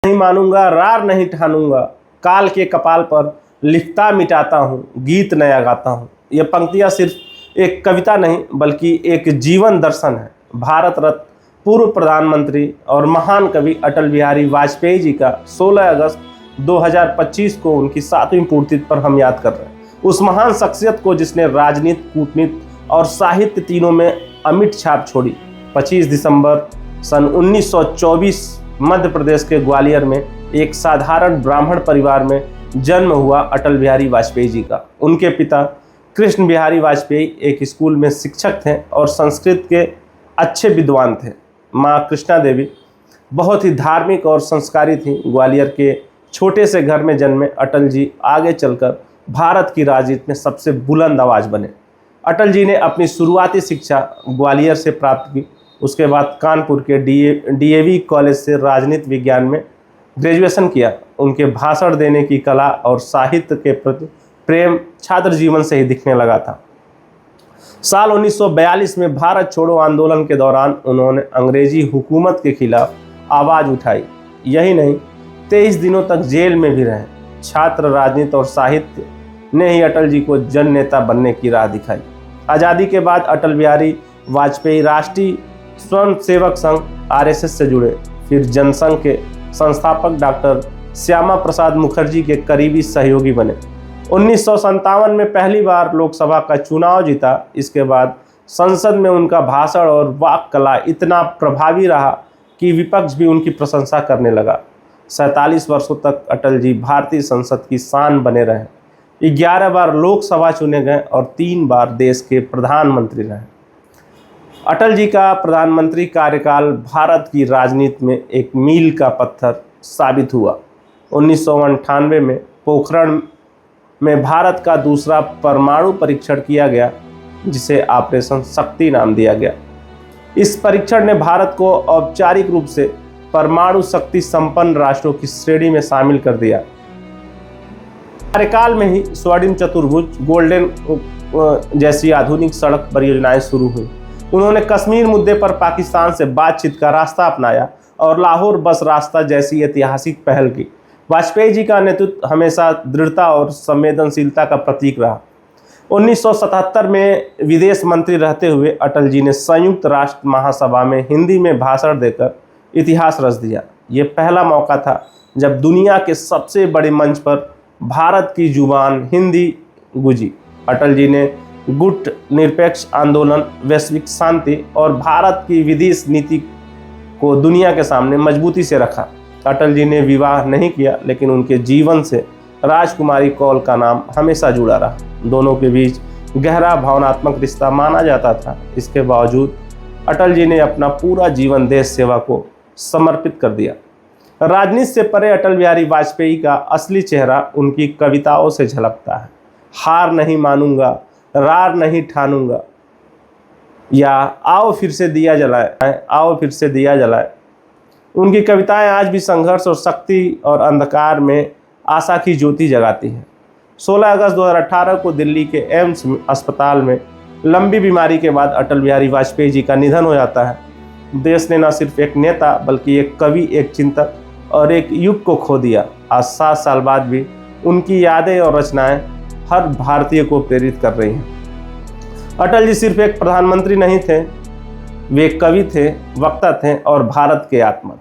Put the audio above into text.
नहीं मानूंगा, रार नहीं ठानूंगा, काल के कपाल पर लिखता मिटाता हूँ, गीत नया गाता हूँ। ये पंक्तियाँ सिर्फ एक कविता नहीं बल्कि एक जीवन दर्शन है। भारत रत्न पूर्व प्रधानमंत्री और महान कवि अटल बिहारी वाजपेयी जी का 16 अगस्त 2025 को उनकी 7वीं पुण्यतिथि पर हम याद कर रहे हैं। उस महान शख्सियत को जिसने राजनीति, कूटनीति और साहित्य तीनों में अमिट छाप छोड़ी। 25 दिसंबर सन 1924 मध्य प्रदेश के ग्वालियर में एक साधारण ब्राह्मण परिवार में जन्म हुआ अटल बिहारी वाजपेयी जी का। उनके पिता कृष्ण बिहारी वाजपेयी एक स्कूल में शिक्षक थे और संस्कृत के अच्छे विद्वान थे। माँ कृष्णा देवी बहुत ही धार्मिक और संस्कारी थी। ग्वालियर के छोटे से घर में जन्मे अटल जी आगे चलकर भारत की राजनीति में सबसे बुलंद आवाज़ बने। अटल जी ने अपनी शुरुआती शिक्षा ग्वालियर से प्राप्त की। उसके बाद कानपुर के डीएवी कॉलेज से राजनीति विज्ञान में ग्रेजुएशन किया। उनके भाषण देने की कला और साहित्य के प्रति प्रेम छात्र जीवन से ही दिखने लगा था। साल 1942 में भारत छोड़ो आंदोलन के दौरान उन्होंने अंग्रेजी हुकूमत के खिलाफ आवाज़ उठाई। यही नहीं, 23 दिनों तक जेल में भी रहे। छात्र राजनीति और साहित्य ने ही अटल जी को जन नेता बनने की राह दिखाई। आज़ादी के बाद अटल बिहारी वाजपेयी राष्ट्रीय स्वयं सेवक संघ आरएसएस से जुड़े। फिर जनसंघ के संस्थापक डॉक्टर श्यामा प्रसाद मुखर्जी के करीबी सहयोगी बने। 1957 में पहली बार लोकसभा का चुनाव जीता। इसके बाद संसद में उनका भाषण और वाक कला इतना प्रभावी रहा कि विपक्ष भी उनकी प्रशंसा करने लगा। 47 वर्षों तक अटल जी भारतीय संसद की शान बने रहे। 11 बार लोकसभा चुने गए और 3 बार देश के प्रधानमंत्री रहे। अटल जी का प्रधानमंत्री कार्यकाल भारत की राजनीति में एक मील का पत्थर साबित हुआ। 1998 में पोखरण में भारत का दूसरा परमाणु परीक्षण किया गया, जिसे ऑपरेशन शक्ति नाम दिया गया। इस परीक्षण ने भारत को औपचारिक रूप से परमाणु शक्ति संपन्न राष्ट्रों की श्रेणी में शामिल कर दिया। कार्यकाल में ही स्वर्णिम चतुर्भुज, गोल्डन जैसी आधुनिक सड़क परियोजनाएं शुरू हुई। उन्होंने कश्मीर मुद्दे पर पाकिस्तान से बातचीत का रास्ता अपनाया और लाहौर बस रास्ता जैसी ऐतिहासिक पहल की। वाजपेयी जी का नेतृत्व हमेशा दृढ़ता और संवेदनशीलता का प्रतीक रहा। 1977 में विदेश मंत्री रहते हुए अटल जी ने संयुक्त राष्ट्र महासभा में हिंदी में भाषण देकर इतिहास रच दिया। ये पहला मौका था जब दुनिया के सबसे बड़े मंच पर भारत की जुबान हिंदी गूंजी। अटल जी ने गुट निरपेक्ष आंदोलन, वैश्विक शांति और भारत की विदेश नीति को दुनिया के सामने मजबूती से रखा। अटल जी ने विवाह नहीं किया, लेकिन उनके जीवन से राजकुमारी कौल का नाम हमेशा जुड़ा रहा। दोनों के बीच गहरा भावनात्मक रिश्ता माना जाता था। इसके बावजूद अटल जी ने अपना पूरा जीवन देश सेवा को समर्पित कर दिया। राजनीति से परे अटल बिहारी वाजपेयी का असली चेहरा उनकी कविताओं से झलकता है। हार नहीं मानूंगा, रार नहीं ठानूंगा, या आओ फिर से दिया जलाए, आओ फिर से दिया जलाए। उनकी कविताएं आज भी संघर्ष और शक्ति और अंधकार में आशा की ज्योति जगाती हैं। 16 अगस्त 2018 को दिल्ली के एम्स अस्पताल में लंबी बीमारी के बाद अटल बिहारी वाजपेयी जी का निधन हो जाता है। देश ने न सिर्फ एक नेता बल्कि एक कवि, एक चिंतक और एक युग को खो दिया। आज 7 साल बाद भी उनकी यादें और रचनाएं हर भारतीय को प्रेरित कर रही हैं। अटल जी सिर्फ एक प्रधानमंत्री नहीं थे, वे कवि थे, वक्ता थे और भारत के आत्मा थे।